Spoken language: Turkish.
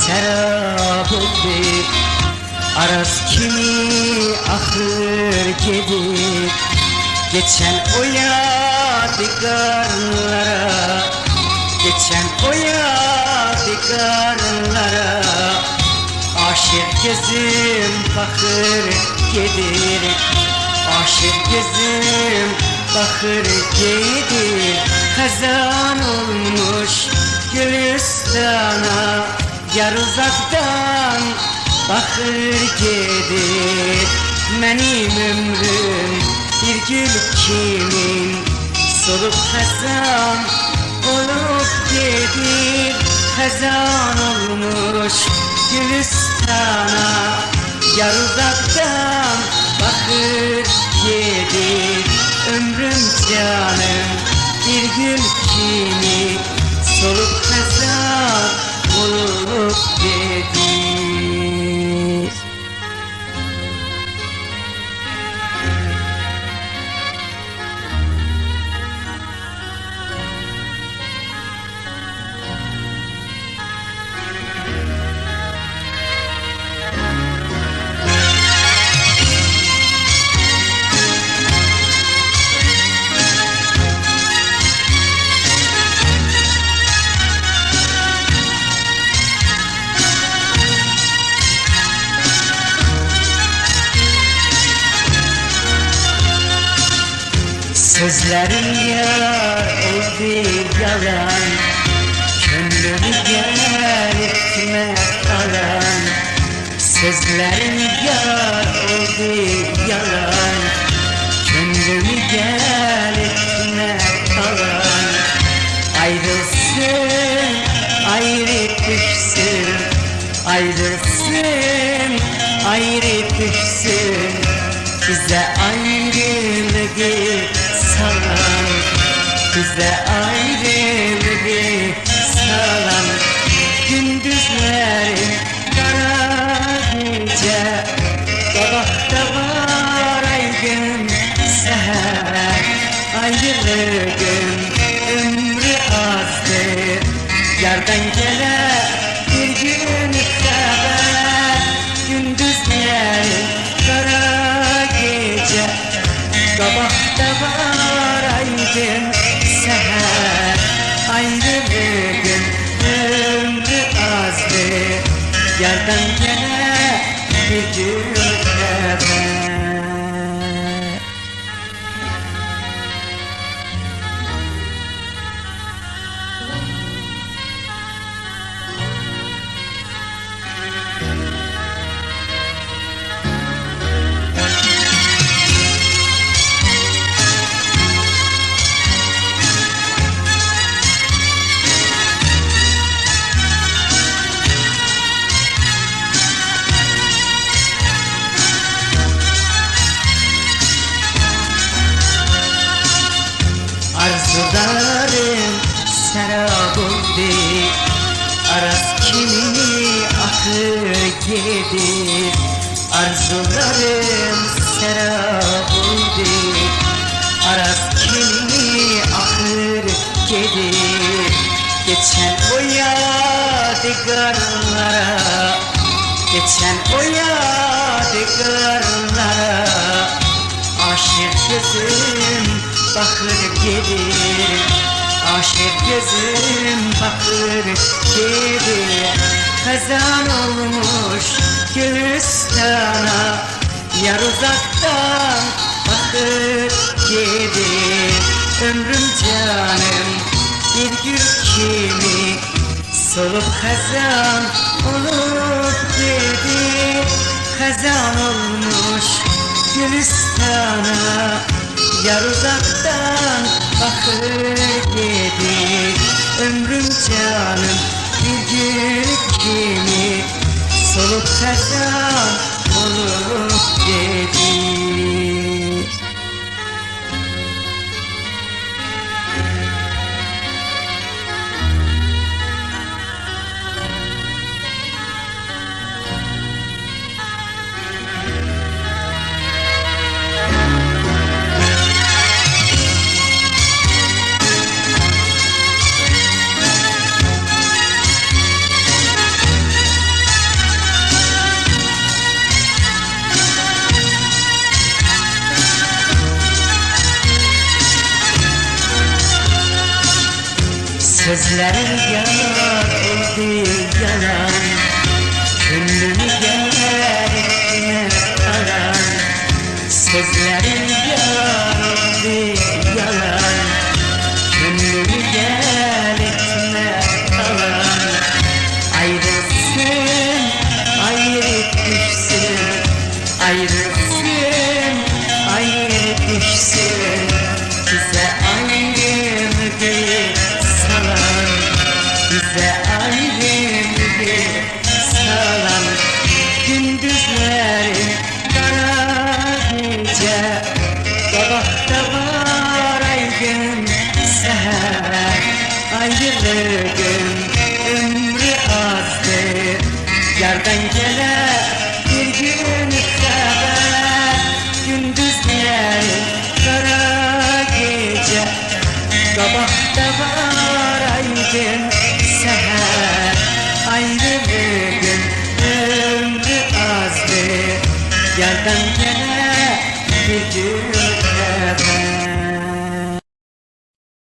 serap oldu. Aras kimi ahır gedip, geçen o yadigarlara, geçen o yadigarlara. Aşık gözüm bakır gedir, aşık gözüm bakır gedir. Hazan olmuş Gülistan'a, yar uzaktan bakır gedir. Benim ömrüm bir gül kimin, solup hazan olup gedir. Hazan olmuş Gülistan'a, yar uzaktan bakır gedir. Ömrüm canım bir gül kimi, solup hazan olup gedir. Sözlerin yar oldu yalan, gönlümü gelitme alan. Sözlerin yar oldu yalan, gönlümü gelitme alan. Ayrılsın, ayrı düşsün, ayrılsın, ayrı düşsün. Bize ayrılığı salan, bize ayrılığı salan. Gündüzlerim kara gece, sabahta var aygın seher. Ayrılığın ömrü azdır, yardan gele bir gün haber. Gündüzlerim kara gece, sabahta var aydın seher. Ayrılığın ömrü azdır, yardan gele bir gün haber. Arzularım serap oldu, aras kimi akır gedir. Arzularım serap oldu, aras kimi akır gedir. Geçen o yadigarlara, geçen o yadigarlara. Aşık gözüm bakır gelir, aşık gözüm bakır gelir. Hazan olmuş Gülistan'a, yar uzaktan bakır gelir. Ömrüm canım bir gül kimi, solup hazan olup gelir. Hazan olmuş Gülistan'a, yar uzaktan bakır gelir. Ömrüm canım bir gül kimi, solup hazan olup gelir. Sözlerin yalan oldu yalan, gönlümü gerekme aran. Sözlerin yalan oldu yalan, gönlümü gerekme aran. Ayrılsın, ayrı düşsün, ayrılsın, ayrı düşsün. Bize ayrı bir salam, bize ayrı bir salam. Gündüzlerin kara gece, sabahta var aydın seher. Ayrılığın ömrü azdır, yardan gele bir gün haber. Gündüzlerin kara gece, sabahta var aydın seher. Ayrılığın ömrü azdır, yardan gele bir gün